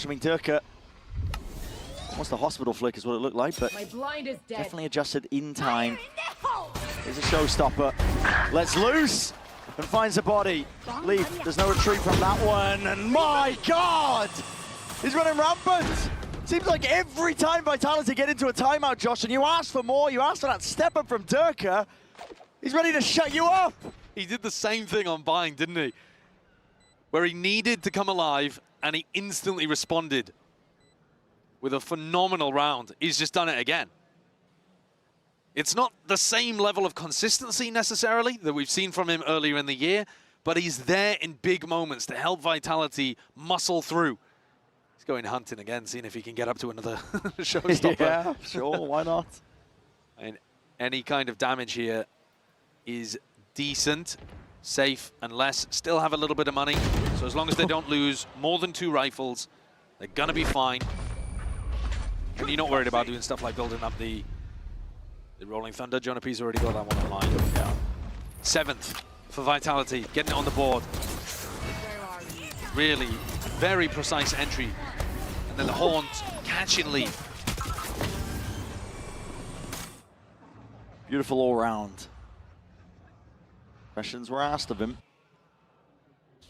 I mean, Durka, almost a hospital flick is what it looked like, but My blind is dead. definitely adjusted in time. Here's a showstopper. Lets loose and finds a body. Leaf, there's no retreat from that one, and my God! He's running rampant! Seems like every time Vitality get into a timeout, Josh, and you ask for more, you ask for that step up from Durka, he's ready to shut you up! He did the same thing on Bind, didn't he? Where he needed to come alive, and he instantly responded with a phenomenal round. He's just done it again. It's not the same level of consistency necessarily that we've seen from him earlier in the year, but he's there in big moments to help Vitality muscle through. He's going hunting again, seeing if he can get up to another showstopper. Yeah, sure, why not? And any kind of damage here is decent, safe, and less. Still have a little bit of money, so as long as they don't lose more than 2 rifles, they're gonna be fine. And you're not worried about doing stuff like building up the Rolling Thunder. Jonah P's already got that one online. Yeah. 7th for Vitality, getting it on the board. Really very precise entry. And then the Haunt catching Leaf. Beautiful all round. Questions were asked of him.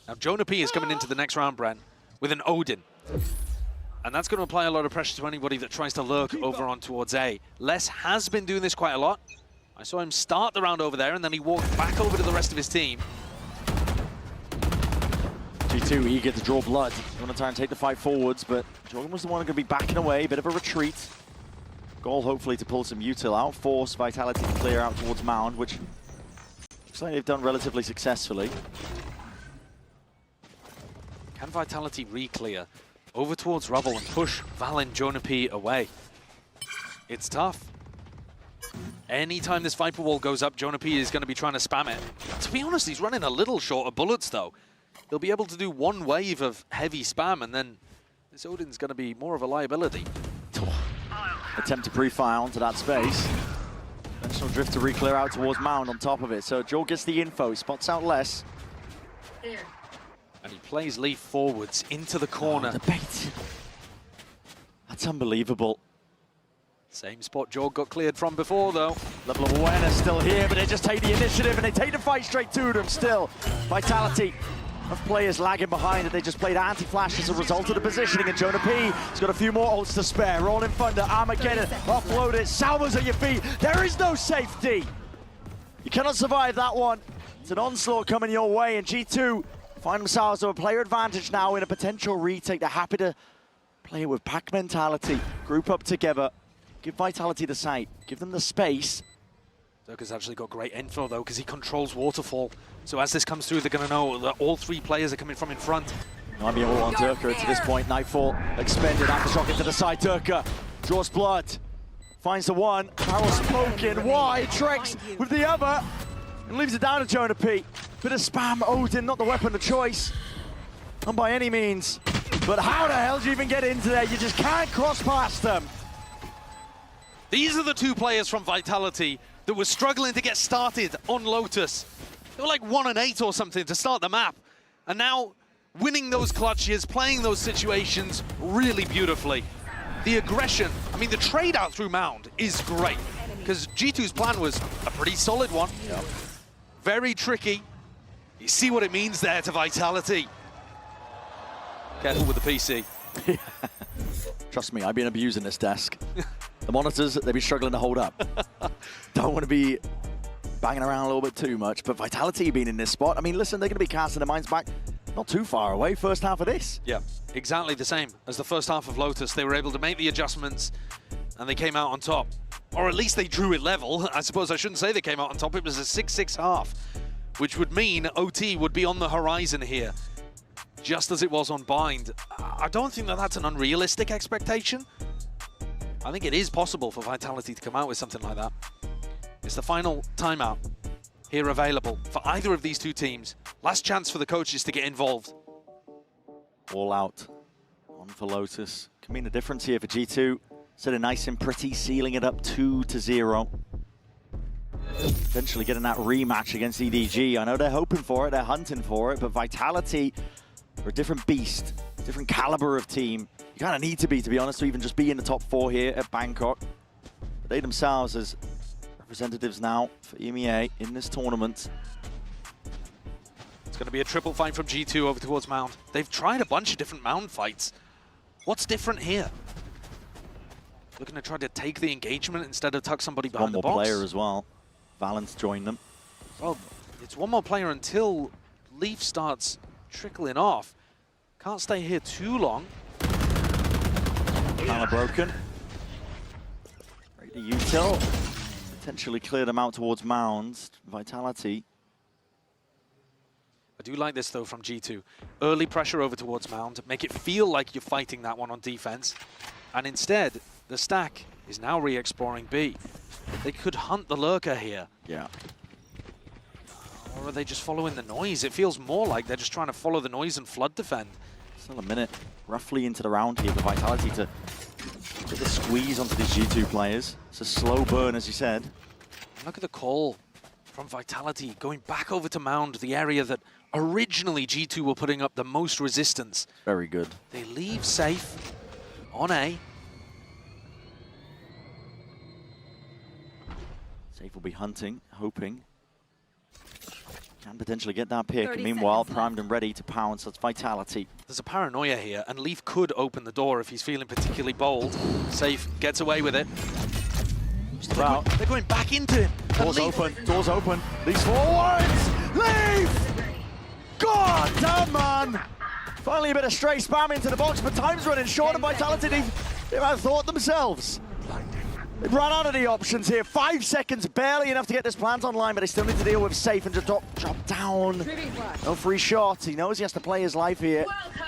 Now Jonah P is coming into the next round, Brent, with an Odin. And that's going to apply a lot of pressure to anybody that tries to lurk over on towards A. Les has been doing this quite a lot. I saw him start the round over there, and then he walked back over to the rest of his team. G2 eager to draw blood. Want to try and take the fight forwards, but Jordan was the one going to be backing away. Bit of a retreat. Goal hopefully to pull some util out. Force Vitality to clear out towards Mound, which looks like they've done relatively successfully. Can Vitality re-clear over towards Rubble and push Val and Jonah P away? It's tough. Anytime this Viper Wall goes up, Jonah P is going to be trying to spam it. To be honest, he's running a little short of bullets, though. He'll be able to do 1 wave of heavy spam, and then this Odin's going to be more of a liability. Attempt to pre-fire onto that space. Conventional drift to re-clear out towards Mound on top of it. So Joel gets the info, he spots out Les. And he plays Leaf forwards into the corner. Oh, the bait. That's unbelievable. Same spot Joel got cleared from before, though. Level of awareness still here, but they just take the initiative and they take the fight straight to them still. Vitality of players lagging behind, and they just played anti-flash as a result of the positioning, and Jonah P has got a few more ults to spare. Rolling Thunder, Armageddon, offload it, Salvos at your feet. There is no safety. You cannot survive that one. It's an onslaught coming your way, and G2 find themselves with a player advantage now in a potential retake. They're happy to play it with pack mentality, group up together, give Vitality the sight, give them the space. Durka's actually got great info, though, because he controls Waterfall. So as this comes through, they're going to know that all 3 players are coming from in front. Might be all on Durka to this point. Nightfall expended, aftershock into the side. Durka draws blood, finds the one, barrel smoking wide, Trex with the other, and leaves it down to Jonah P. Bit of spam, Odin, not the weapon of choice. Not by any means. But how the hell do you even get into there? You just can't cross past them. These are the 2 players from Vitality that were struggling to get started on Lotus. They were like 1 and 8 or something to start the map. And now winning those clutches, playing those situations really beautifully. The aggression, I mean, the trade out through Mound is great, because G2's plan was a pretty solid one. Yep. Very tricky. You see what it means there to Vitality. Careful with the PC. Trust me, I've been abusing this desk. The monitors, they've been struggling to hold up. Don't want to be banging around a little bit too much, but Vitality being in this spot, I mean, listen, they're going to be casting their minds back not too far away, first half of this. Yeah, exactly the same as the first half of Lotus. They were able to make the adjustments, and they came out on top. Or at least they drew it level. I suppose I shouldn't say they came out on top. It was a 6-6 half, which would mean OT would be on the horizon here, just as it was on Bind. I don't think that that's an unrealistic expectation. I think it is possible for Vitality to come out with something like that. It's the final timeout here available for either of these 2 teams. Last chance for the coaches to get involved. All out. On for Lotus. Can mean a difference here for G2. Sitting nice and pretty, sealing it up 2-0. Eventually getting that rematch against EDG. I know they're hoping for it, they're hunting for it, but Vitality are a different beast. different caliber of team. You kind of need to be honest, to even just be in the top 4 here at Bangkok. But they themselves as representatives now for EMEA in this tournament. It's going to be a triple fight from G2 over towards Mound. They've tried a bunch of different Mound fights. What's different here? Looking to try to take the engagement instead of tuck somebody behind the box. One more player as well. Valence joined them. Well, it's one more player until Leaf starts trickling off. Can't stay here too long. Panel broken. Right to util. Potentially clear them out towards Mounds. Vitality. I do like this though from G2. Early pressure over towards Mound. Make it feel like you're fighting that one on defense. And instead, the stack is now re-exploring B. They could hunt the lurker here. Yeah. Or are they just following the noise? It feels more like they're just trying to follow the noise and flood defend. Still a minute roughly into the round here for Vitality to get the squeeze onto these G2 players. It's a slow burn, as you said. Look at the call from Vitality going back over to Mound, the area that originally G2 were putting up the most resistance. Very good. They leave safe on A. Safe will be hunting, hoping. Can potentially get that pick. And meanwhile, primed and ready to pounce. That's Vitality. There's a paranoia here, and Leaf could open the door if he's feeling particularly bold. Safe gets away with it. Just about. They're going back into him. Doors open. Doors open. These forwards. Leaf! God damn, man! Finally a bit of stray spam into the box, but time's running short, and Vitality, they've outthought themselves. They've run out of the options here. 5 seconds, barely enough to get this plant online, but they still need to deal with Safe and just drop down. No free shot. He knows he has to play his life here.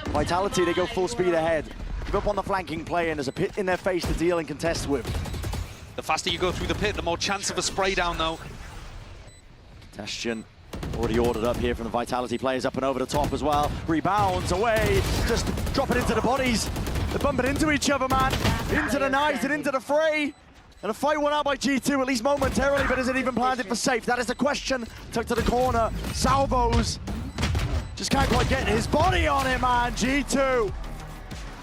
Vitality, they go full speed ahead. Give up on the flanking play, and there's a pit in their face to deal and contest with. The faster you go through the pit, the more chance of a spray down, though. Congestion already ordered up here from the Vitality players, up and over the top as well. Rebounds away, just drop it into the bodies. They're bumping into each other, man. Into the knives and into the fray. And a fight won out by G2, at least momentarily, but is it even planted for Safe? That is the question. Tucked to the corner, salvos. Just can't quite get his body on it, man. G2.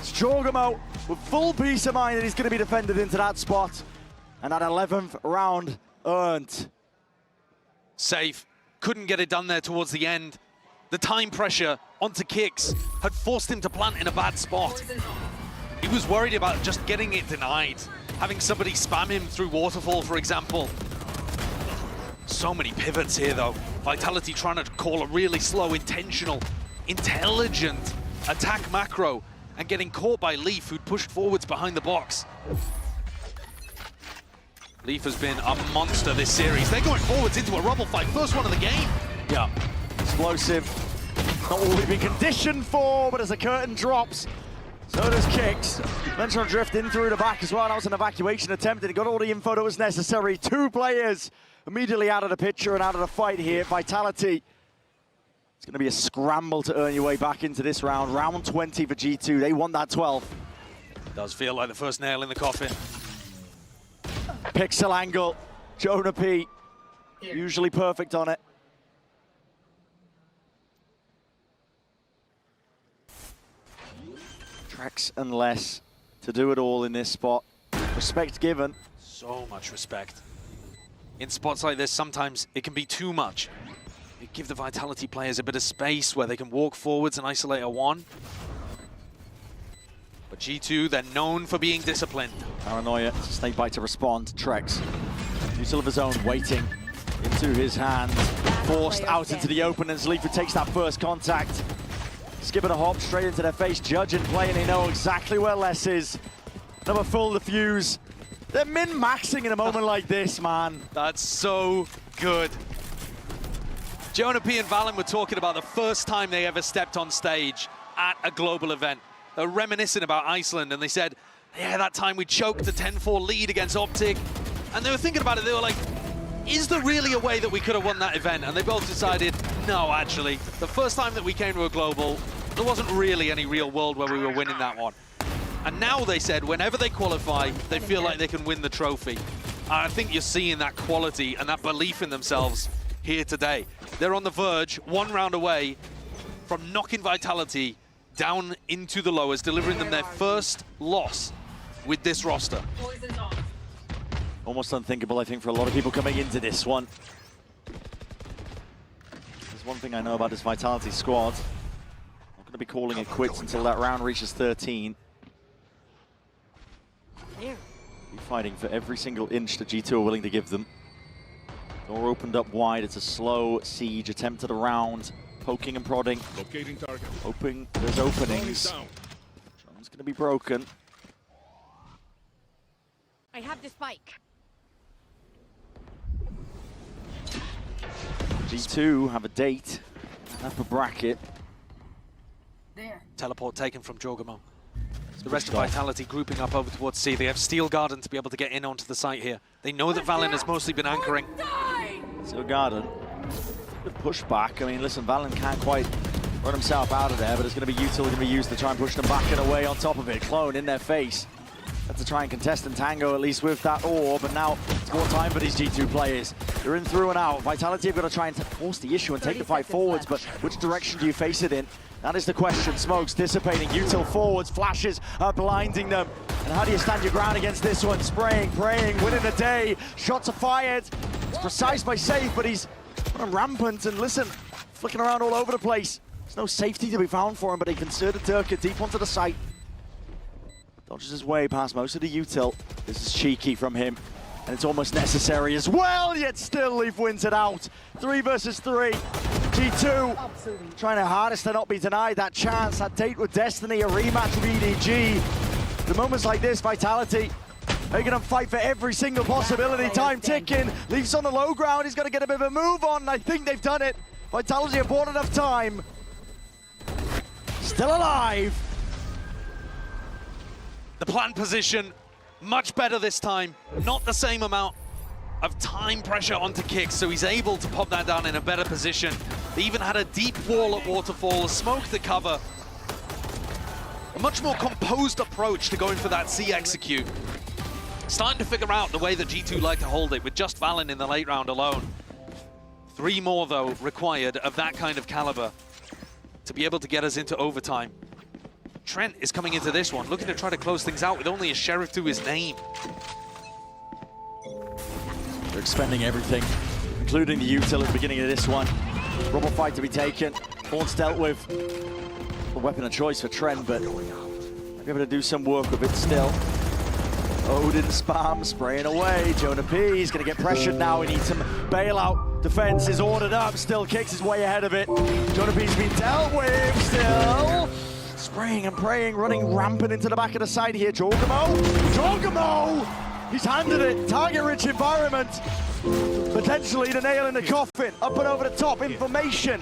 Strogamo with full peace of mind that he's going to be defended into that spot. And that 11th round earned. Safe couldn't get it done there towards the end. The time pressure onto kicks had forced him to plant in a bad spot. He was worried about just getting it denied. Having somebody spam him through waterfall, for example. So many pivots here, though. Vitality trying to call a really slow, intentional, intelligent attack macro and getting caught by Leaf, who'd pushed forwards behind the box. Leaf has been a monster this series. They're going forwards into a rubble fight. First one of the game. Yeah, explosive. Not what we've been conditioned for, but as the curtain drops, so does kicks. Dimensional drift in through the back as well. That was an evacuation attempt, and he got all the info that was necessary. 2 players immediately out of the picture and out of the fight here. Vitality. It's going to be a scramble to earn your way back into this round. Round 20 for G2. They won that 12. Does feel like the first nail in the coffin. Pixel angle. Jonah P. Usually perfect on it. Tracks and less to do it all in this spot. Respect given. So much respect. In spots like this, sometimes it can be too much. You give the Vitality players a bit of space where they can walk forwards and isolate a 1. But G2, they're known for being disciplined. Paranoia, snake bite to respond. Trex, use of his own, waiting into his hands. Forced out into the open as Leaf takes that first contact. Skipping a hop straight into their face, judge and play, and they know exactly where Les is. Another full defuse. They're min-maxing in a moment like this, man. That's so good. Jonah P and Valen were talking about the first time they ever stepped on stage at a global event. They're reminiscing about Iceland, and they said, yeah, that time we choked the 10-4 lead against Optic. And they were thinking about it, they were like, is there really a way that we could have won that event? And they both decided, no, actually. The first time that we came to a global, there wasn't really any real world where we were winning that one. And now they said, whenever they qualify, they feel like they can win the trophy. And I think you're seeing that quality and that belief in themselves here today. They're on the verge, 1 round away from knocking Vitality down into the lowers, delivering them their first loss with this roster. Almost unthinkable, I think, for a lot of people coming into this one. There's one thing I know about this Vitality squad. I'm not going to be calling it quits until that round reaches 13. Be fighting for every single inch that G2 are willing to give them. Door opened up wide. It's a slow siege, attempted around, poking and prodding. Locating target. Hoping there's openings. Drone's going to be broken. I have the spike. G2 have a date, upper bracket. There. Teleport taken from Jorgamo. The rest of Vitality grouping up over towards C. They have Steel Garden to be able to get in onto the site here. They know that Valen has mostly been anchoring. Steel Garden, good push back. I mean, listen, Valen can't quite run himself out of there, but it's going to be util going to be used to try and push them back and away on top of it. Clone in their face. Have to try and contest and tango at least with that orb, and now it's more time for these G2 players. They're in through and out. Vitality have got to try and force the issue and take the fight forwards, but which direction do you face it in? That is the question. Smokes dissipating, util forwards, flashes are blinding them. And how do you stand your ground against this one? Spraying, praying, winning the day. Shots are fired. It's precise by safe, but he's rampant, and listen, flicking around all over the place. There's no safety to be found for him, but a concerted Durka deep onto the site. Dodges his way past most of the util. This is cheeky from him, and it's almost necessary as well, yet still Leaf wins it out. 3 versus 3. G2 trying their hardest to not be denied that chance, that date with Destiny, a rematch with EDG. The moments like this, Vitality, they're going to fight for every single possibility. Time ticking. Leaf's on the low ground. He's got to get a bit of a move on, and I think they've done it. Vitality have bought enough time. Still alive. The plant position, much better this time. Not the same amount of time pressure onto kicks, so he's able to pop that down in a better position. They even had a deep wall at Waterfall, smoke the cover. A much more composed approach to going for that C execute. Starting to figure out the way that G2 like to hold it with just Valen in the late round alone. 3 more, though, required of that kind of caliber to be able to get us into overtime. Trent is coming into this one, looking to try to close things out with only a Sheriff to his name. They're expending everything, including the util at the beginning of this one. Rubble fight to be taken. Horns dealt with. A weapon of choice for Trent, but might be able to do some work with it still. Odin spam, spraying away. Jonah P, he's going to get pressured now. He needs some bailout. Defense is ordered up, still kicks his way ahead of it. Jonah P's been dealt with still. Spraying and praying, running rampant into the back of the side here. Jorgamo! He's handed it. Target-rich environment. Potentially the nail in the coffin. Up and over the top. Information.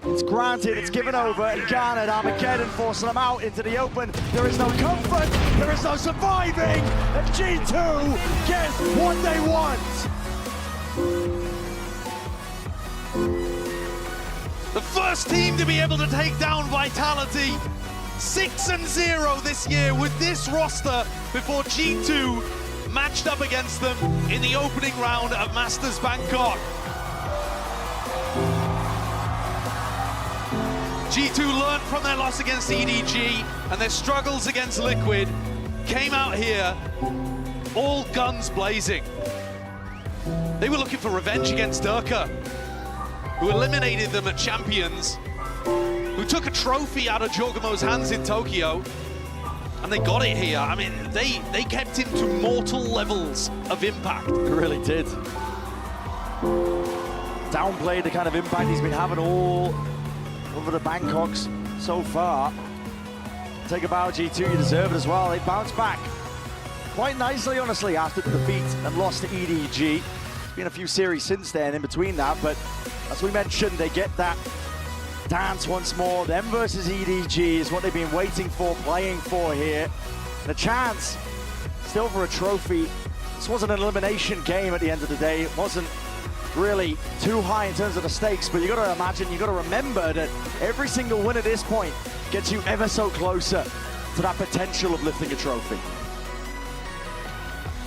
It's granted, it's given over, and garnered. Armageddon forcing them out into the open. There is no comfort, there is no surviving, and G2 get what they want. The first team to be able to take down Vitality. 6-0 this year with this roster before G2 matched up against them in the opening round of Masters Bangkok. G2 learned from their loss against EDG and their struggles against Liquid, came out here all guns blazing. They were looking for revenge against Durka, who eliminated them at Champions, who took a trophy out of Jorgamo's hands in Tokyo, and they got it here. I mean, they kept him to mortal levels of impact. It really did. Downplayed the kind of impact he's been having all over the Bangkoks so far. Take a bow, G2, you deserve it as well. They bounced back quite nicely, honestly, after the defeat and loss to EDG. It's been a few series since then in between that, but as we mentioned, they get that dance once more. Them versus EDG is what they've been waiting for, playing for here. The chance still for a trophy. This wasn't an elimination game at the end of the day. It wasn't really too high in terms of the stakes, but you got to imagine, you got to remember that every single win at this point gets you ever so closer to that potential of lifting a trophy.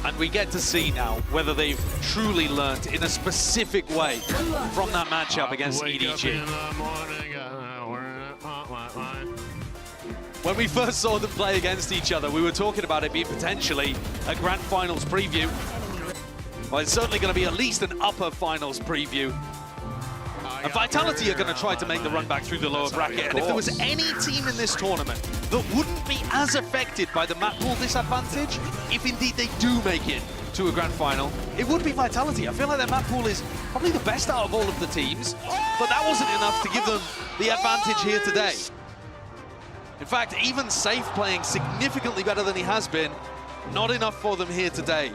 And we get to see now whether they've truly learned in a specific way from that matchup against EDG. When we first saw them play against each other, we were talking about it being potentially a grand finals preview. Well, it's certainly going to be at least an upper finals preview. And Vitality are going to try to make the run back through the lower bracket. And if there was any team in this tournament that wouldn't be as affected by the map pool disadvantage, if indeed they do make it to a grand final, it would be Vitality. I feel like their map pool is probably the best out of all of the teams, but that wasn't enough to give them the advantage here today. In fact, even Safe playing significantly better than he has been, not enough for them here today.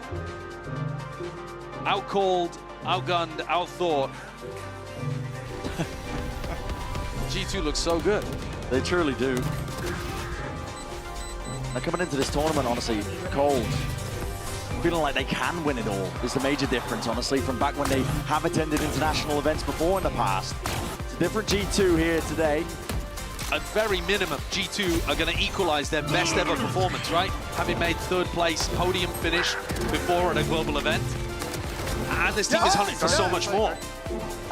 Outcalled, outgunned, outthought. G2 looks so good. They truly do. They're coming into this tournament, honestly, cold. Feeling like they can win it all is the major difference, honestly, from back when they have attended international events before in the past. It's a different G2 here today. At very minimum, G2 are going to equalize their best ever performance, right? Having made third place podium finish before at a global event. And this team is hunting for so much more.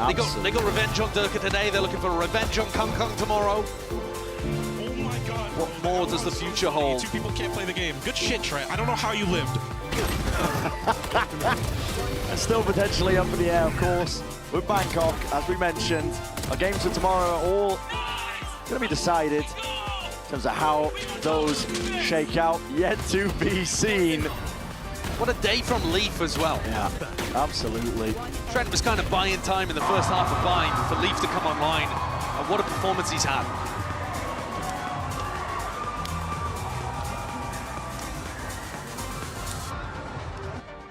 They got revenge on Durka today. They're looking for revenge on Kung Kung tomorrow. Oh my God. What more does the future hold? Two people can't play the game. Good shit, Trent. I don't know how you lived. And still potentially up in the air, of course, with Bangkok, as we mentioned. Our games for tomorrow are all going to be decided in terms of how those shake out. Yet to be seen. What a day from Leaf as well. Yeah, absolutely. Trent was kind of buying time in the first half of Bind for Leaf to come online. And what a performance he's had.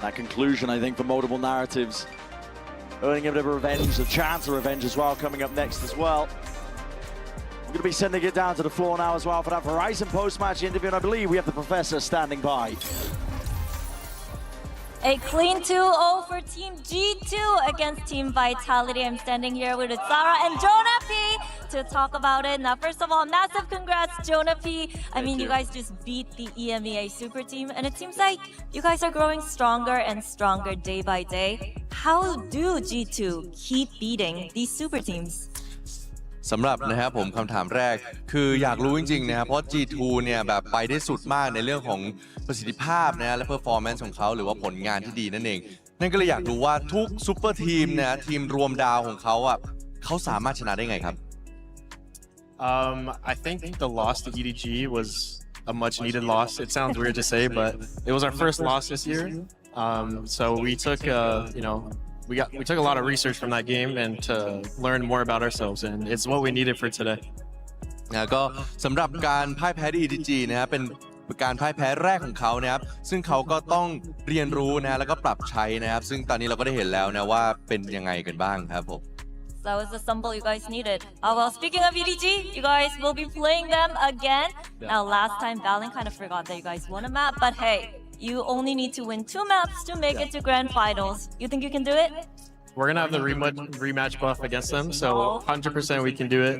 That conclusion, I think, for multiple narratives. Earning a bit of revenge, a chance of revenge as well, coming up next as well. We're going to be sending it down to the floor now as well for that Verizon post-match interview, and I believe we have the Professor standing by. A clean 2-0 for Team G2 against Team Vitality. I'm standing here with Zara and Jonah P to talk about it. Now, first of all, massive congrats, Jonah P. I mean, you guys just beat the EMEA super team, and it seems like you guys are growing stronger and stronger day by day. How do G2 keep beating these super teams? สำหรับนะครับผมคำถามแรกคืออยากรู้จริงๆนะครับเพราะ G2 เนี่ยแบบไปได้สุดมากในเรื่องของประสิทธิภาพนะและ performance ของเขาหรือว่าผลงานที่ดีนั่นเองนั่นก็เลยอยากรู้ว่าทุกซูเปอร์ทีมนะทีมรวมดาวของเขาอ่ะเขาสามารถชนะได้ไงครับ I think the loss to EDG was a much needed loss. It sounds weird to say, but it was our first loss this year. So we took we took a lot of research from that game and to learn more about ourselves, and it's what we needed for today. ก็สำหรับการพ่ายแพ้ที่ EDG นะครับเป็นการพ่ายแพ้แรกของเขานะครับซึ่งเขาก็ต้องเรียนรู้นะแล้วก็ปรับใช้นะครับซึ่งตอนนี้เราก็ได้เห็นแล้วนะว่าเป็นยังไงกันบ้างครับผม That was the stumble you guys needed. Well, speaking of EDG, you guys will be playing them again. Now, last time, Valen kind of forgot that you guys won a map, but hey, you only need to win 2 maps to make it to grand finals. You think you can do it? We're gonna have the rematch buff against them, so 100% we can do it.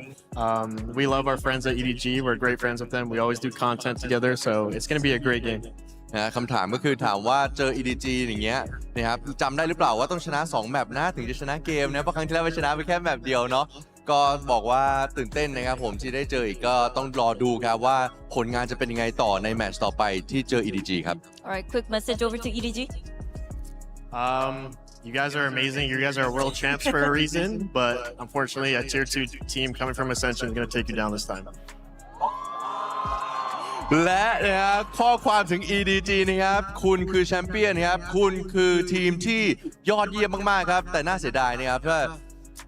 We love our friends at EDG. We're great friends with them. We always do content together, so it's gonna be a great game. คำถามก็คือถามว่าเจอ EDG อย่างเงี้ยนะครับจำได้หรือเปล่าว่าต้องชนะ2แมปนะถึงจะชนะเกมนะเพราะครั้งที่แล้วไปชนะไปแค่แมปเดียวเนาะก็บอกว่าตื่นเต้นนะครับผมที่ได้เจออีกก็ต้องรอดูครับว่าผลงานจะเป็นยังไงต่อในแมตช์ต่อไปที่เจอ EDG ครับ Alright, quick message over to EDG. You guys are amazing. You guys are world champs for a reason, but unfortunately, a tier 2 team coming from Ascension is going to take you down this time. และนะครับข้อความถึง EDG นะครับคุณคือแชมเปี้ยนครับคุณคือทีมที่ยอดเยี่ยมมากๆครับแต่น่าเสียดายนะครับว่า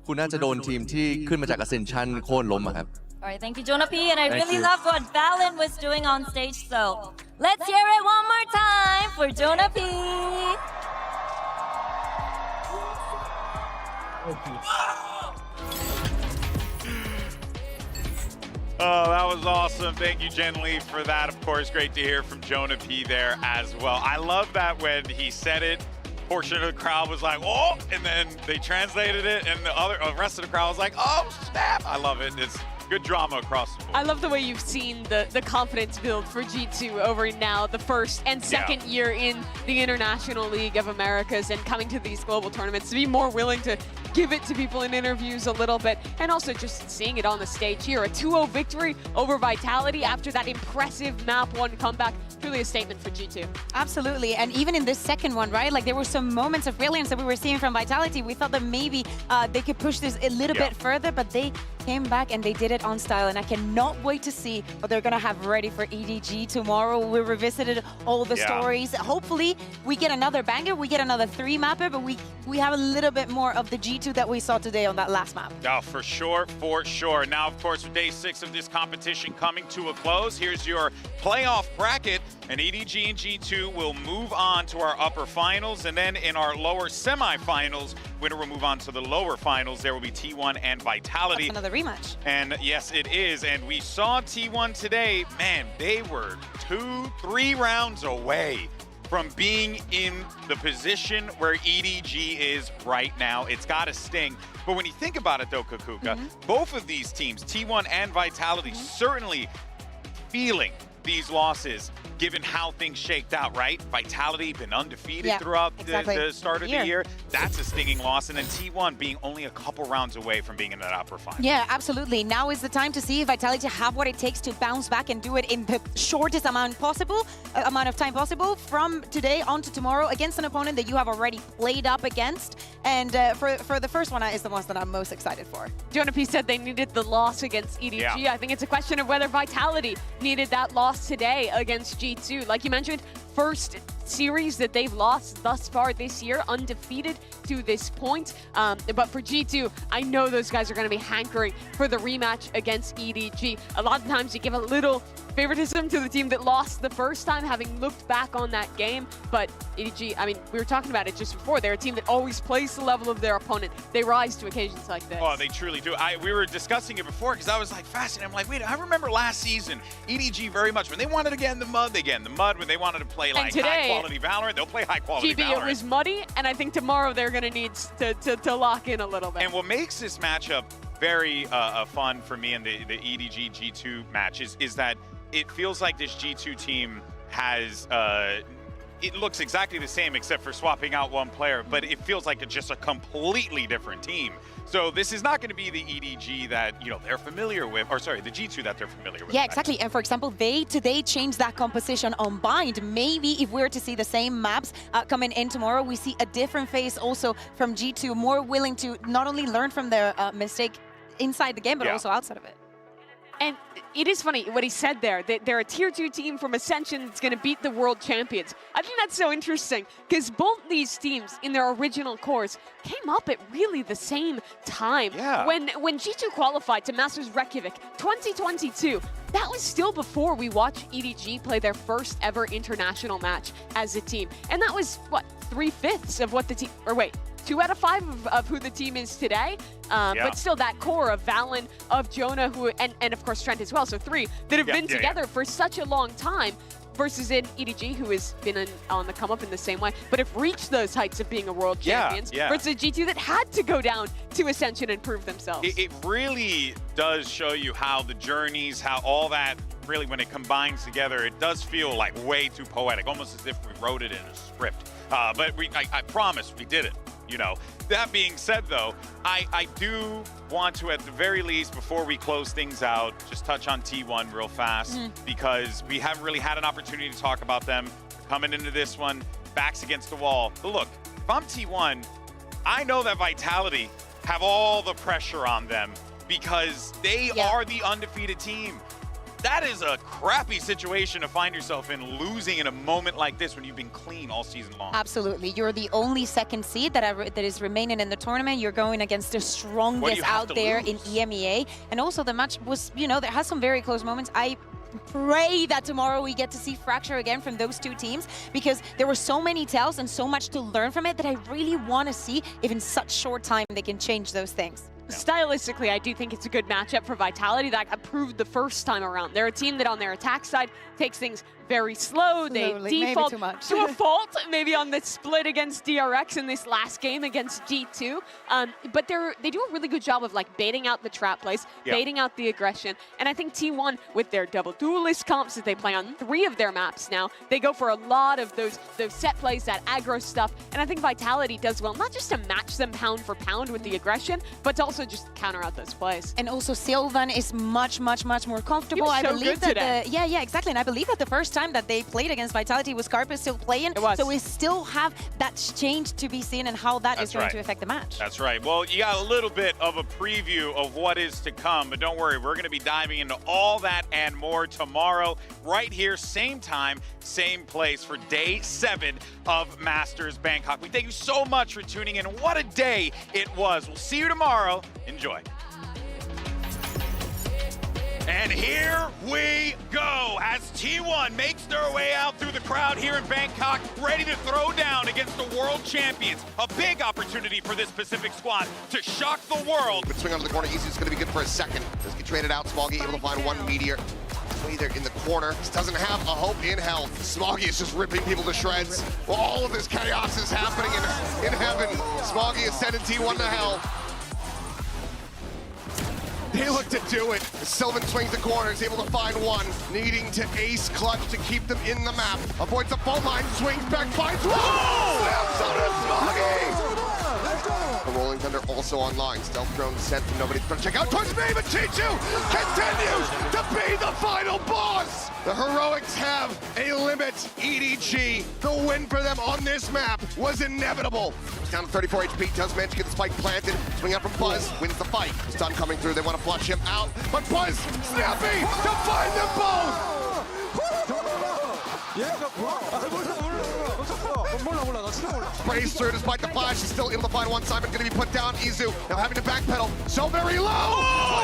คุณน่าจะโดนทีมที่ขึ้นมาจาก Ascension โค่นล้มครับ Alright, thank you, Jonah P. And I really loved what Valen was doing on stage, so let's hear it one more time for Jonah P. Oh, that was awesome. Thank you, Jen Lee, for that. Of course, great to hear from Jonah P there as well. I love that when he said it, portion of the crowd was like, oh, and then they translated it, and the rest of the crowd was like, oh, snap. I love it. Good drama across the board. I love the way you've seen the confidence build for G2 over now the first and second year in the International League of Americas and coming to these global tournaments to be more willing to give it to people in interviews a little bit, and also just seeing it on the stage here. A 2-0 victory over Vitality after that impressive map 1 comeback. Truly a statement for G2. Absolutely, and even in this second one, right? Like there were some moments of brilliance that we were seeing from Vitality. We thought that maybe they could push this a little bit further, but they came back and they did it on style, and I cannot wait to see what they're gonna have ready for EDG tomorrow. We revisited all the stories. Hopefully we get another banger, we get another 3-mapper, but we have a little bit more of the G2 that we saw today on that last map. Oh, for sure, for sure. Now, of course, for day 6 of this competition coming to a close, here's your playoff bracket, and EDG and G2 will move on to our upper finals, and then in our lower semifinals, winner will move on to the lower finals. There will be T1 and Vitality. That's another rematch. And yes, it is. And we saw T1 today. Man, they were 2-3 rounds away from being in the position where EDG is right now. It's got to sting. But when you think about it, though, Kakuka, both of these teams, T1 and Vitality, certainly feeling these losses, given how things shaked out, right? Vitality been undefeated throughout the start of the year. That's a stinging loss. And then T1 being only a couple rounds away from being in that upper final. Yeah, absolutely. Now is the time to see if Vitality have what it takes to bounce back and do it in the shortest amount of time possible from today on to tomorrow against an opponent that you have already played up against. And for the first one is the ones that I'm most excited for. Jonah P said they needed the loss against EDG. I think it's a question of whether Vitality needed that loss today against G2. Like you mentioned, first series that they've lost thus far this year, undefeated to this point. But for G2, I know those guys are going to be hankering for the rematch against EDG. A lot of times you give a little favoritism to the team that lost the first time, having looked back on that game. But EDG, I mean, we were talking about it just before. They're a team that always plays the level of their opponent. They rise to occasions like this. Oh, they truly do. We were discussing it before because I was like fascinated. I'm like, wait, I remember last season, EDG very much, when they wanted to get in the mud, they get in the mud. When they wanted to play like high-quality Valorant, they'll play high-quality Valorant. It was muddy, and I think tomorrow they're going to need to lock in a little bit. And what makes this matchup very fun for me in the EDG G2 match is that it feels like this G2 team has it looks exactly the same except for swapping out one player, but it feels like it's just a completely different team. So this is not going to be the EDG that, you know, they're familiar with, or sorry, the G2 that they're familiar with. Yeah, exactly. And for example, they today changed that composition on Bind. Maybe if we're to see the same maps coming in tomorrow, we see a different face also from G2, more willing to not only learn from their mistake inside the game, but also outside of it. And it is funny what he said there, that they're a tier 2 team from Ascension that's going to beat the world champions. I think that's so interesting because both these teams in their original cores came up at really the same time. Yeah. When G2 qualified to Masters Reykjavik 2022, that was still before we watched EDG play their first ever international match as a team. And that was, what, 3/5 of what the team, or wait, 2 out of 5 of who the team is today. But still that core of Valen, of Jonah, who and of course Trent as well, so 3 that have been together for such a long time, versus in EDG, who has been on the come up in the same way, but have reached those heights of being a world champions, versus G2 that had to go down to Ascension and prove themselves. It really does show you how the journeys, how all that really, when it combines together, it does feel like way too poetic, almost as if we wrote it in a script. But I promise we did it. You know, that being said, though, I do want to, at the very least, before we close things out, just touch on T1 real fast, because we haven't really had an opportunity to talk about them coming into this one, backs against the wall. But look, if I'm T1, I know that Vitality have all the pressure on them because they are the undefeated team. That is a crappy situation to find yourself in, losing in a moment like this when you've been clean all season long. Absolutely. You're the only second seed that is remaining in the tournament. You're going against the strongest out there in EMEA. And also the match was, you know, there has some very close moments. I pray that tomorrow we get to see Fracture again from those two teams, because there were so many tells and so much to learn from it that I really want to see if in such short time they can change those things. Stylistically, I do think it's a good matchup for Vitality that got proved the first time around. They're a team that on their attack side takes things very slow. They Slowly, maybe default too much. to a fault, maybe on this split against DRX in this last game against G2. But they do a really good job of like baiting out the trap plays, baiting out the aggression. And I think T1, with their double duelist comps that they play on 3 of their maps now, they go for a lot of those set plays, that aggro stuff. And I think Vitality does well, not just to match them pound for pound with the aggression, but to also just counter out those plays. And also Sylvan is much more comfortable. He was I so believe good that today. yeah, exactly. And I believe that the first time that they played against Vitality was Scarpa still playing. It was. So we still have that change to be seen and how that is going to affect the match. That's right. Well, you got a little bit of a preview of what is to come, but don't worry, we're going to be diving into all that and more tomorrow, right here, same time, same place for day 7 of Masters Bangkok. We thank you so much for tuning in. What a day it was. We'll see you tomorrow. Enjoy. And here we go as T1 makes their way out through the crowd here in Bangkok, ready to throw down against the world champions. A big opportunity for this Pacific squad to shock the world. But swing onto the corner, easy is going to be good for a second. Does get traded out, Smoggy able to find one Meteor. Way there in the corner, just doesn't have a hope in health. Smoggy is just ripping people to shreds. Well, all of this chaos is happening in heaven. Smoggy is sending T1 to hell. They look to do it. Sylvan swings the corner, is able to find one, needing to ace clutch to keep them in the map. Avoids the phone line, swings back, finds one! Snaps on it, Smoggy! The Rolling Thunder also online. Stealth drone sent from nobody to check out towards me, but Chichu continues to be the final boss! The heroics have a limit. EDG, the win for them on this map was inevitable. He's down to 34 HP, does manage to get the spike planted. Swing out from Buzz, wins the fight. Stun coming through, they want to flush him out, but Buzz, snappy to find them both! Sprays through despite the flash, he's still able to find one. Simon going to be put down. Izu now having to backpedal, so very low,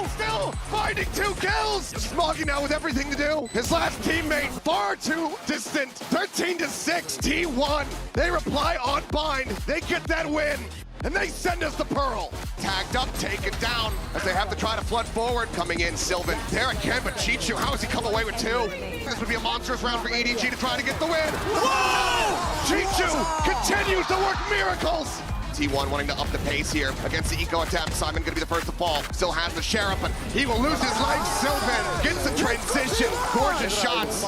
but still finding 2 kills. Smoggy now with everything to do. His last teammate far too distant. 13-6, T1. They reply on bind. They get that win. And they send us the Pearl. Tagged up, taken down, as they have to try to flood forward. Coming in, Sylvan. There again, but Chichu, how has he come away with 2? This would be a monstrous round for EDG to try to get the win. Whoa! Chichu continues to work miracles. T1 wanting to up the pace here against the eco attempt. Simon going to be the first to fall. Still has the Sheriff, but he will lose his life. Sylvan gets the transition. Gorgeous shots.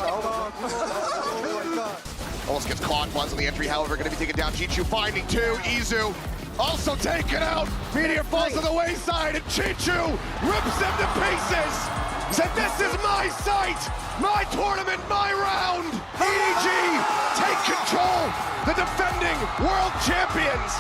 Almost gets caught. Buzz on the entry, however, going to be taken down. Chichu finding 2. Izu also taken out. Meteor falls to the wayside, and Chichu rips them to pieces. Said, this is my site, my tournament, my round. EDG take control. The defending world champions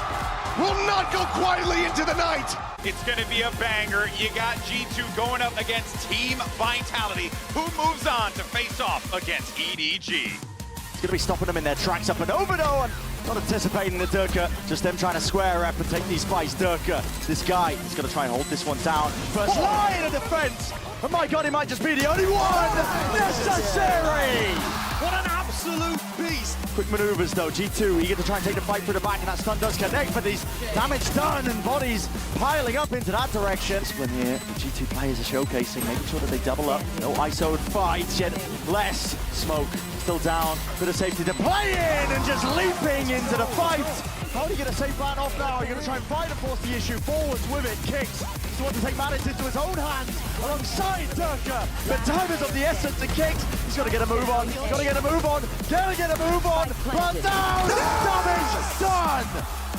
will not go quietly into the night. It's going to be a banger. You got G2 going up against Team Vitality, who moves on to face off against EDG. It's going to be stopping them in their tracks up and over though, and not anticipating the Durka, just them trying to square up and take these fights. Durka, this guy, he's going to try and hold this one down. First line of defense, and my God, he might just be the only one necessary. What an absolute beast! Quick maneuvers though, G2 eager to try and take the fight through the back, and that stun does connect, but these damage done and bodies piling up into that direction. When here, the G2 players are showcasing, making sure that they double up. No ISO'd fights, yet less smoke. Still down, bit of safety to play in, and just leaping into the fight. How are you going to save that off now? Are you going to try and fight and force the issue forwards with it? Kicks. He's want to take matters into his own hands alongside Durka. The time is of the essence, and Kicks, he's got to get a move on. Got to get a move on. Gotta get a move on. But down. Damage done.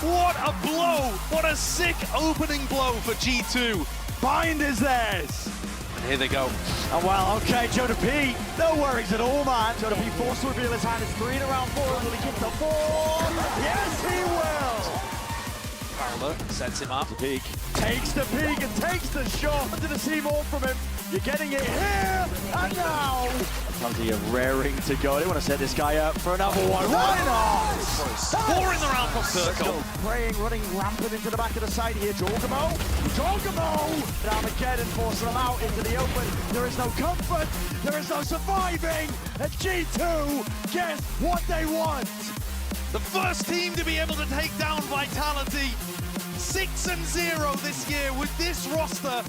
What a blow! What a sick opening blow for G2. Bind is theirs. And here they go. Oh, well, okay, Jonah P. No worries at all, man. Jonah P forced to reveal his hand. It's 3 in round 4. Will he kick the 4? Yes, he will. Fowler sets him up. The peak. Takes the peak and takes the shot. Wanted to see more from him. You're getting it here and now. Plenty of raring to go. They want to set this guy up for another one. Why not? 4 in the round for Circle. Praying, running rampant into the back of the side here. Jorgamo! Armageddon forcing them out into the open. There is no comfort. There is no surviving. And G2 gets what they want. The first team to be able to take down Vitality. 6-0 this year with this roster.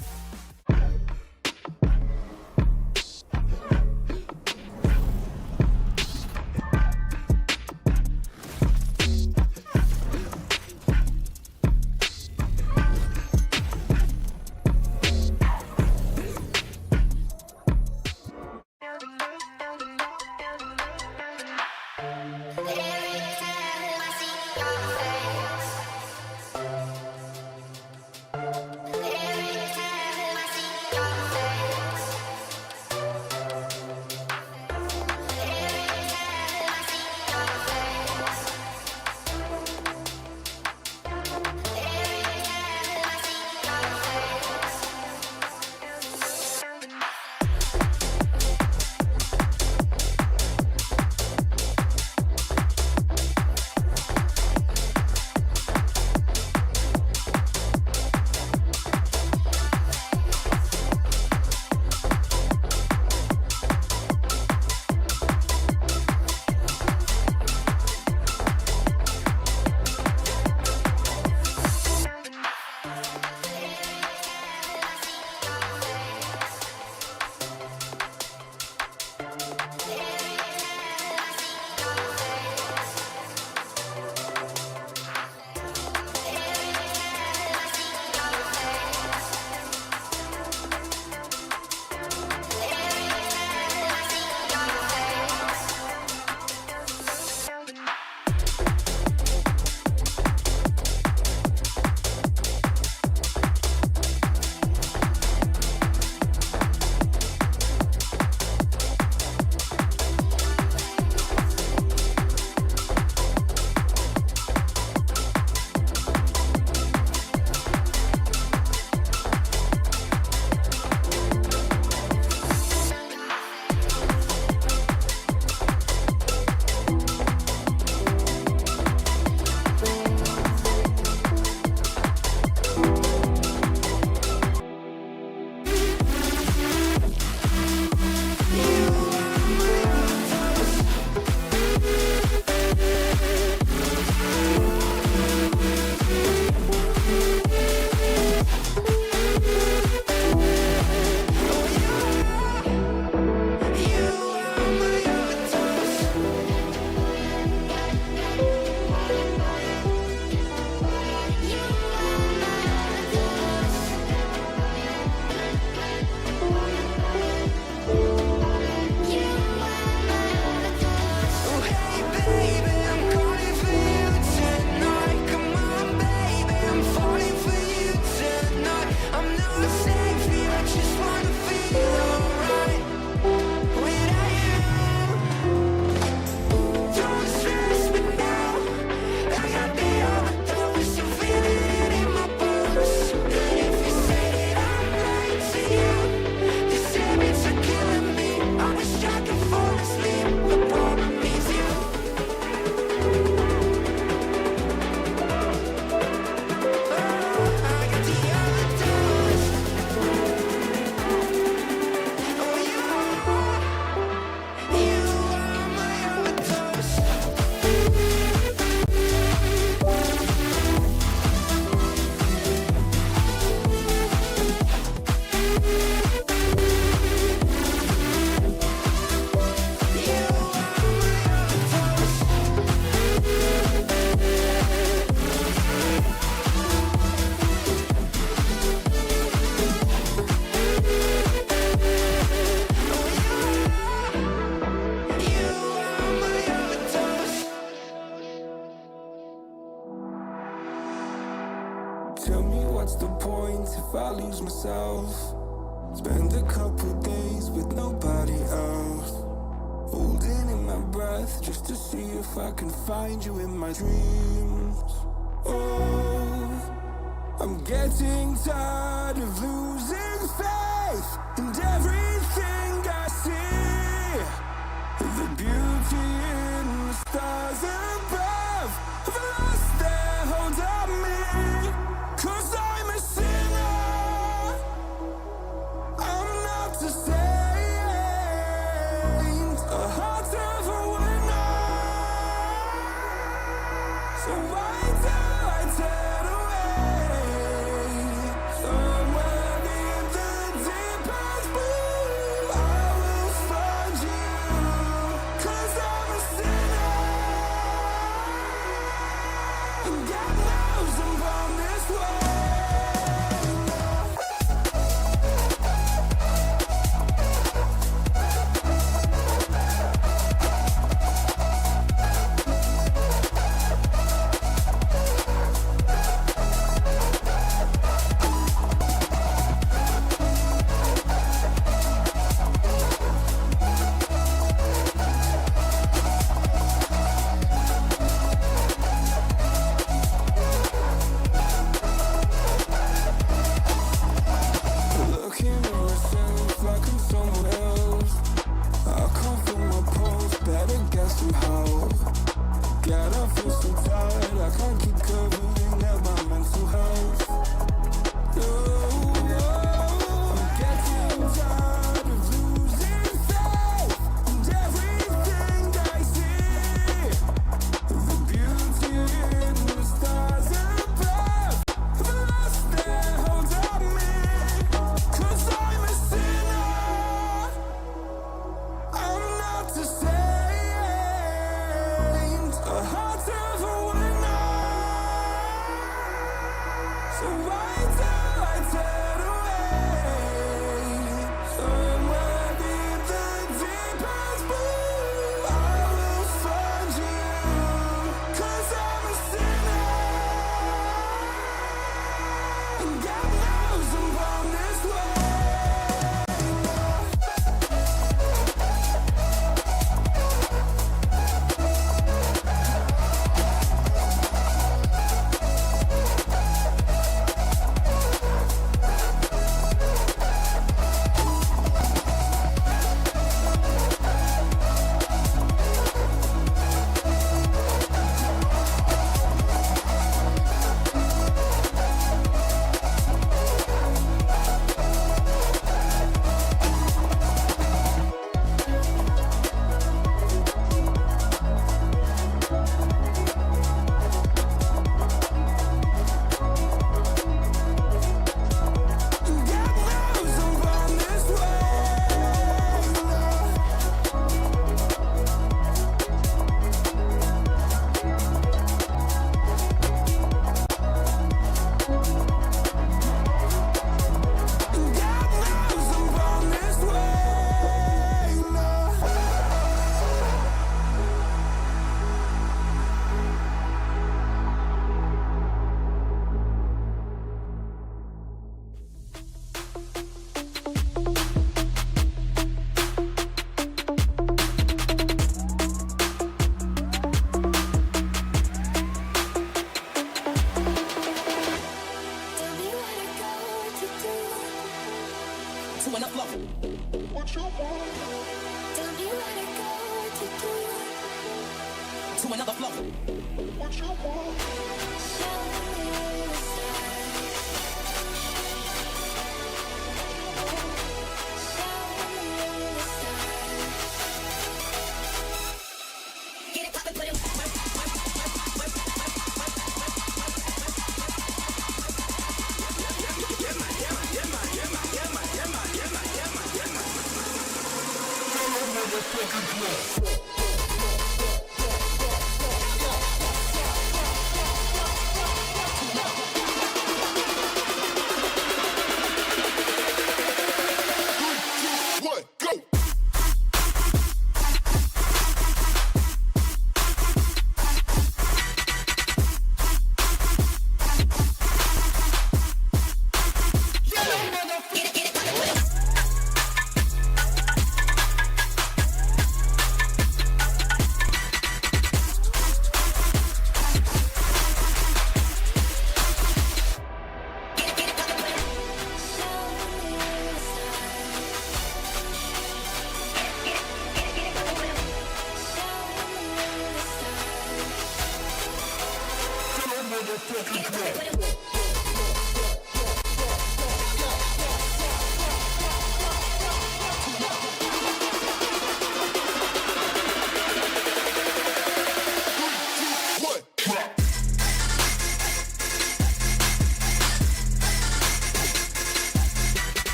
What's the point if I lose myself? Spend a couple days with nobody else, holding in my breath just to see if I can find you in my dreams. Oh, I'm getting tired of losing faith in everything I see. The beauty in the stars above have lost their hold on me. 'Cause I'm a sinner, I'm not a saint, a heart of a winner. So why do I turn away? Somewhere in the deepest blue, I will find you. 'Cause I'm a sinner, and God knows I'm born this way. Looking at myself like I'm someone else. I can't feel my pulse, better get some help. God, I feel so tired, I can't keep covering up my mental health. No, I'm getting tired of losing faith in everything I see. The beauty in the stars above have lost their hold on me. 'Cause I'm a sinner, I'm not a saint, a heart of a winner. So why do I turn away? Somewhere in the deepest blue, I will find you. 'Cause I'm a sinner, and God knows I'm born this way.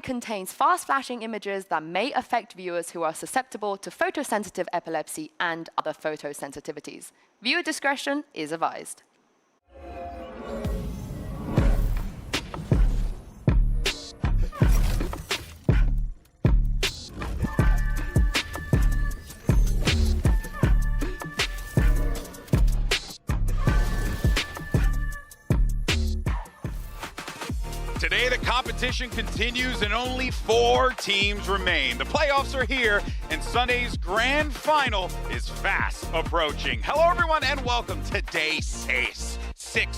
Contains fast-flashing images that may affect viewers who are susceptible to photosensitive epilepsy and other photosensitivities. Viewer discretion is advised. Today, the competition continues and only 4 teams remain. The playoffs are here, and Sunday's grand final is fast approaching. Hello, everyone, and welcome to Day 6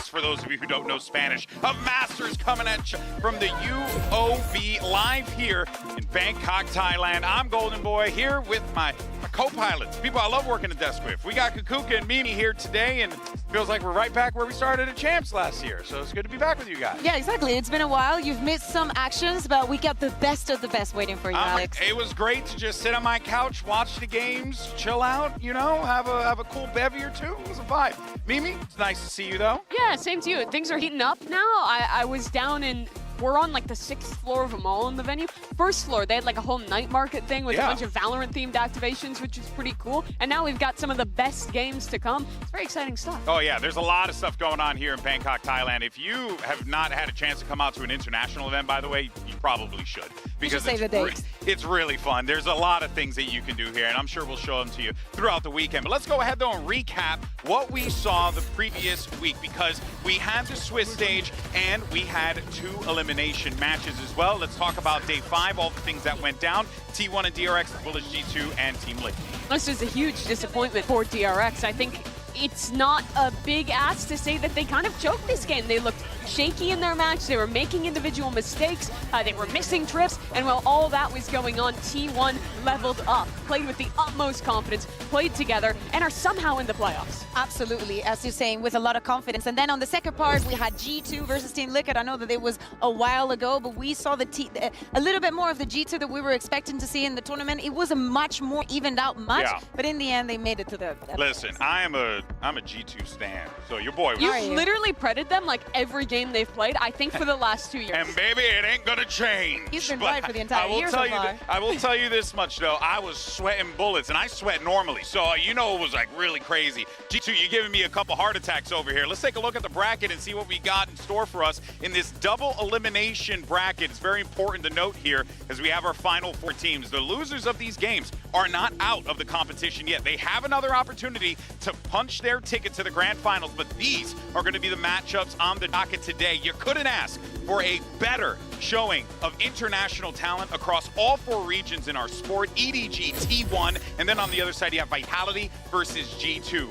for those of you who don't know Spanish, of Masters coming at you from the UOB live here in Bangkok, Thailand. I'm Golden Boy here with my co-pilots, people I love working the desk with. We got Kukuka and Mimi here today, and feels like we're right back where we started at Champs last year. So it's good to be back with you guys. Yeah, exactly. It's been a while. You've missed some actions, but we got the best of the best waiting for you, Alex. It was great to just sit on my couch, watch the games, chill out, you know, have a cool bevy or two. It was a vibe. Mimi, it's nice to see you, though. Yeah, same to you. Things are heating up now. I was down in... We're on like the 6th floor of a mall in the venue. First floor, they had like a whole night market thing with a bunch of Valorant-themed activations, which is pretty cool. And now we've got some of the best games to come. It's very exciting stuff. Oh, yeah. There's a lot of stuff going on here in Bangkok, Thailand. If you have not had a chance to come out to an international event, by the way, you probably should. Because it's really fun. There's a lot of things that you can do here, and I'm sure we'll show them to you throughout the weekend. But let's go ahead, though, and recap what we saw the previous week, because we had the Swiss stage, and we had 2 elimination matches as well. Let's talk about Day 5, all the things that went down. T1 and DRX, as well as G2 and Team Liquid. This is a huge disappointment for DRX. I think it's not a big ask to say that they kind of choked this game. They looked shaky in their match. They were making individual mistakes. They were missing trips. And while all that was going on, T1 leveled up, played with the utmost confidence, played together, and are somehow in the playoffs. Absolutely, as you're saying, with a lot of confidence. And then on the second part, we had G2 versus Team Liquid. I know that it was a while ago, but we saw a little bit more of the G2 that we were expecting to see in the tournament. It was a much more evened out match, but in the end, they made it to the... Listen, I'm a G2 stan, so your boy was... You literally predded them like every game they've played, I think, for the last 2 years. And baby, it ain't gonna change. He's been right for the entire year so far. I will tell you this much, though. I was sweating bullets, and I sweat normally, so you know it was like really crazy. G2, you're giving me a couple heart attacks over here. Let's take a look at the bracket and see what we got in store for us in this double elimination bracket. It's very important to note here as we have our final 4 teams. The losers of these games are not out of the competition yet. They have another opportunity to punch their ticket to the grand finals, but these are going to be the matchups on the docket today. You couldn't ask for a better showing of international talent across all 4 regions in our sport. EDG, T1, and then on the other side you have Vitality versus G2.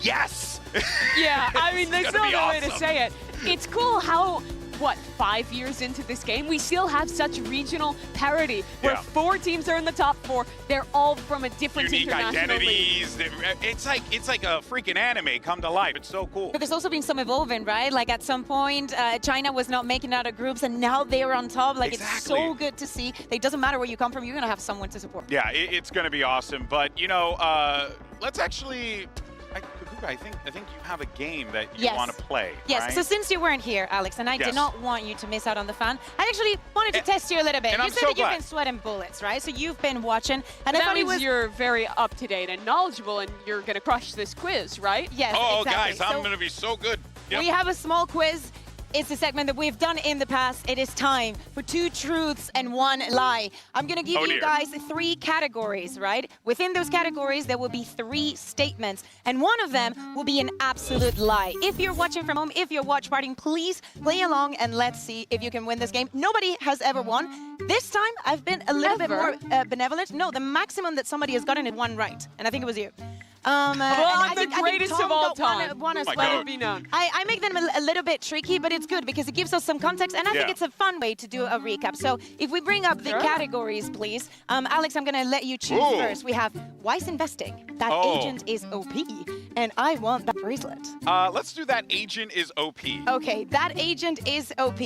Yes! Yeah, I mean, there's no other way to say it. It's cool how, 5 years into this game, we still have such regional parity where 4 teams are in the top 4. They're all from a different unique international identities. league. It's like a freaking anime come to life. It's so cool. But there's also been some evolving, right? Like at some point, China was not making out of groups, and now they're on top. Like it's so good to see. It doesn't matter where you come from, you're gonna have someone to support. Yeah, it's gonna be awesome. But you know, let's actually. I think you have a game that you want to play. Yes, right? so since you weren't here, Alex, and I did not want you to miss out on the fun, I actually wanted to test you a little bit. You said that you've been sweating bullets, right? So you've been watching, and I that thought means you're very up to date and knowledgeable, and you're gonna crush this quiz, right? Yes, oh, exactly. guys, I'm gonna be so good. Yep. We have a small quiz. It's a segment that we've done in the past. It is time for 2 truths and 1 lie. I'm going to give you guys 3 categories, right? Within those categories, there will be 3 statements, and one of them will be an absolute lie. If you're watching from home, if you're watch partying, please play along and let's see if you can win this game. Nobody has ever won. This time, I've been a little bit more benevolent. No, the maximum that somebody has gotten is 1 right, and I think it was you. I'm the greatest Tom of all got time. one as my well. God. Be known. I make them a little bit tricky, but it's good because it gives us some context, and I think it's a fun way to do a recap. So if we bring up the categories, please. Alex, I'm going to let you choose first. We have wise investing. That agent is OP, and I want that bracelet. Let's do that agent is OP. Okay, that agent is OP.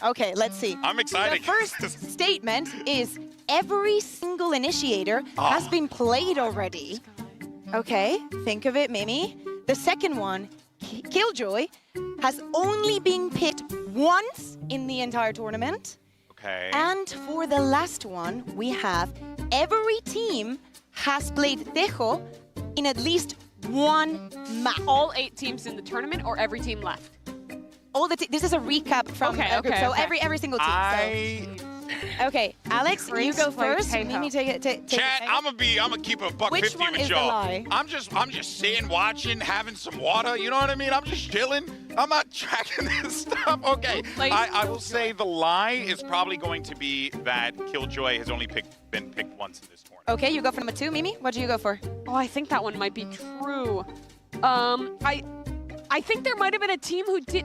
Okay, let's see. I'm excited. The first statement is every single initiator has been played already. Okay, think of it, Mimi. The second one, Killjoy, has only been picked once in the entire tournament. Okay. And for the last one, we have every team has played Tejo in at least 1 map. All 8 teams in the tournament or every team left? All the this is a recap from Okay, group, so every single team. Okay, Alex, you go first. Mimi, take it. Chat, I'm gonna keep a buck Which 50 one with is the y'all. lie? I'm just sitting, watching, having some water. You know what I mean? I'm just chilling. I'm not tracking this stuff. Okay, I will say the lie is probably going to be that Killjoy has only been picked once in this tournament. Okay, you go for number 2, Mimi. What do you go for? Oh, I think that one might be true. I think there might have been a team who did.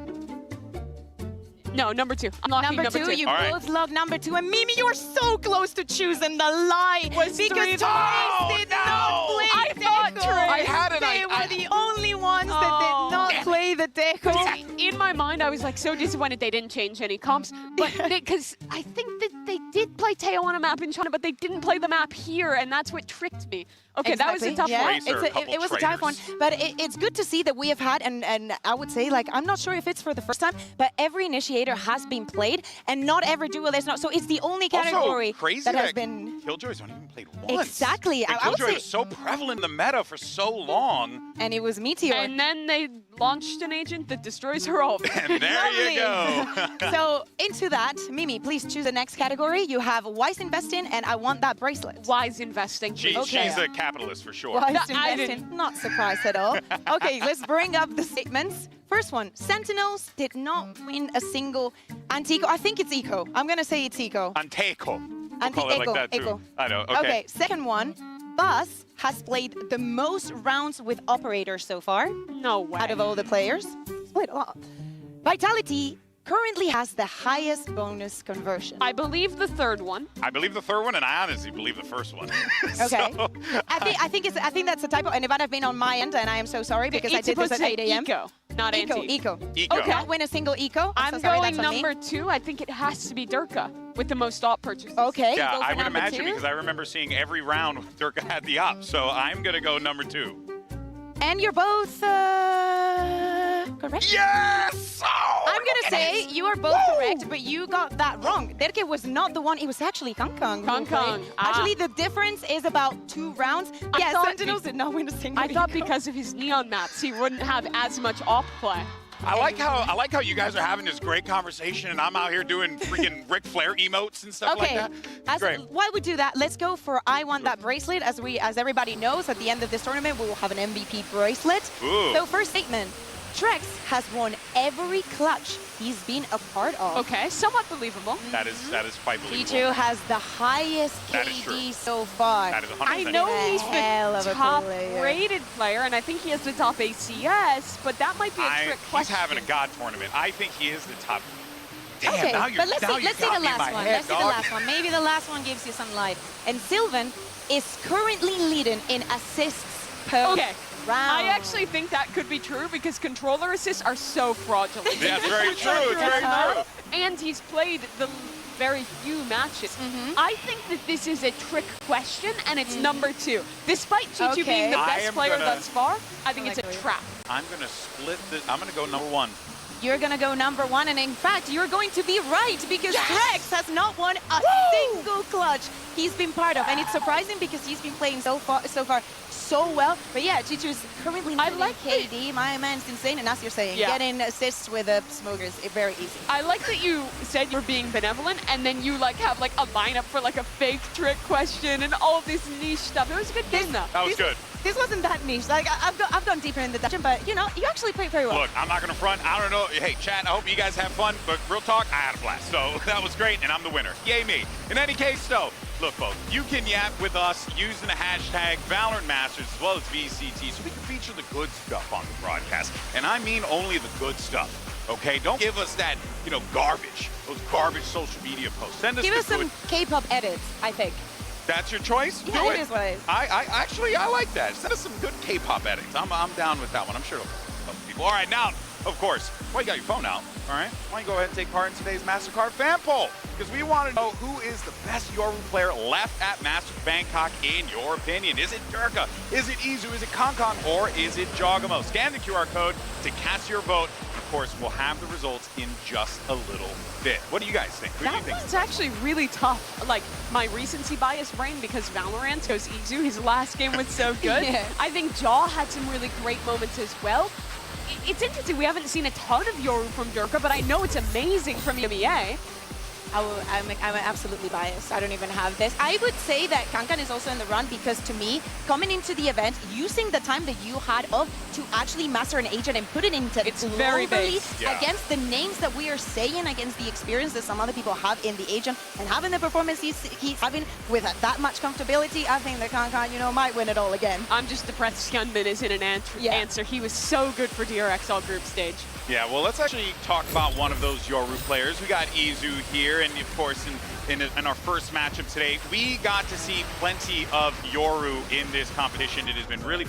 No, number 2. I'm locking number 2. You both log number 2, and Mimi, you are so close to choosing the lie. Was because three Trace did not play I thought Tejo. Trace. I had it. They were the only ones that did not play the Tejo. In my mind, I was like so disappointed they didn't change any comps, but because I think that they did play Teo on a map in China, but they didn't play the map here, and that's what tricked me. Okay, that was a tough one. It was a tough one, but it's good to see that we have had, and I would say, like, I'm not sure if it's for the first time, but every initiator has been played, and not every duel is not. So it's the only category that has been. Killjoy's only been played once. Exactly. And I would Killjoy say, was so prevalent in the meta for so long. and it was Meteor. And then they launched an agent that destroys her all. And there you go. So into that, Mimi, please choose the next category. You have wise investing, and I want that bracelet. Wise investing. She's a capitalist for sure. Wise investing, not surprised at all. Okay, let's bring up the statements. First one, Sentinels did not win a single anti-eco. I think it's eco. I'm going to say it's eco. Anti-eco. Anti-eco. Call it like that too. Eco. I know. Okay. Second one, Buzz has played the most rounds with operators so far. No way. Out of all the players. He's played a lot. Vitality currently has the highest bonus conversion. I believe the third one. I believe the third one, and I honestly believe the first one. Okay. So, I think that's a typo, and it might have been on my end, and I am so sorry because I did this at 8 a.m. Eco, not anti. Eco. Eco. Okay. Not win a single eco. I'm so sorry, going that's on me. number 2. I think it has to be Durka with the most op purchases. Okay. yeah, go for I would number imagine 2. because I remember seeing every round Durka had the op. So I'm gonna go number 2. And you're both correct. Yes! Oh, I'm gonna say you are both correct, but you got that wrong. Derke was not the one. It was actually Kang Kang. Kang Kang. Actually, the difference is about 2 rounds. I thought Sentinels did not win a single. I thought eco. because of his neon maps, he wouldn't have as much op play. I like how you guys are having this great conversation, and I'm out here doing freaking Ric Flair emotes and stuff like that. Great. While we do that, let's go for I want that bracelet. As everybody knows, at the end of this tournament, we will have an MVP bracelet. Ooh. So first statement, Trex has won every clutch he's been a part of. Okay, somewhat believable. That is quite believable. Pichu has the highest That is KD true. so far. That is 100%. I know he's hell of the a top rated player, and I think he has the top ACS, but that might be a trick He's question. having a god tournament. I think he is the top. Damn, Okay, now you're, but let's now see you the got me in last my one. head, Let's see the dog. last one. Maybe the last one gives you some light. And Sylvan is currently leading in assists per Okay. round. I actually think that could be true because controller assists are so fraudulent. Yeah, it's very true. It's very true. And he's played the very few matches. I think that this is a trick question, and it's number 2. Despite Chichu being the I best am player gonna- thus far, I think it's a trap. I'm gonna split the. I'm gonna go number 1. You're going to go number 1, and in fact, you're going to be right because Trex has not won a single clutch he's been part of, and it's surprising because he's been playing so far so well. But yeah, G2 is currently leading KD. My man's insane, and as you're saying, getting assists with the smokers is very easy. I like that you said you're being benevolent, and then you like have like a lineup for like a fake trick question and all this niche stuff. It was a good game though. That was good. This wasn't that niche. Like I've gone deeper in the dungeon, but you know, you actually played very well. Look, I'm not gonna front. I don't know. Hey, chat, I hope you guys have fun, but real talk, I had a blast. So that was great, and I'm the winner. Yay me. In any case, though, look, folks, you can yap with us using the hashtag Valorant Masters as well as VCT, so we can feature the good stuff on the broadcast. And I mean only the good stuff. Okay, don't give us that, you know, garbage. Those garbage social media posts. Send us Give the us good. some K-pop edits, I think. That's your choice? Yeah, Do it is what it is. I like that. Send us some good K-pop edits. I'm down with that one. I'm sure it'll help people. All right, now, of course, why you got your phone out? All right, why don't you go ahead and take part in today's MasterCard fan poll? Because we want to know who is the best Yoru player left at Masters Bangkok in your opinion. Is it Durka? Is it Izu? Is it Konkon? Or is it Jogamo? Scan the QR code to cast your vote. Of course, we'll have the results in just a little bit. What do you guys think? Who do you That think? one's actually really tough. Like, my recency bias brain, because Valorant goes Izu, his last game was so good. Yeah. I think Jaw had some really great moments as well. It's interesting, we haven't seen a ton of Yoru from Durka, but I know it's amazing from EMEA. I'm absolutely biased. I don't even have this. I would say that Kankan is also in the run because to me, coming into the event, using the time that you had to actually master an agent and put it into It's very big. against the names that we are saying, against the experience that some other people have in the agent, and having the performance he's having with that much comfortability, I think that Kankan, you know, might win it all again. I'm just depressed Skunman isn't an answer. He was so good for DRX all group stage. Yeah, well, let's actually talk about one of those Yoru players. We got Izu here, and of course, in our first matchup today, we got to see plenty of Yoru in this competition. It has been really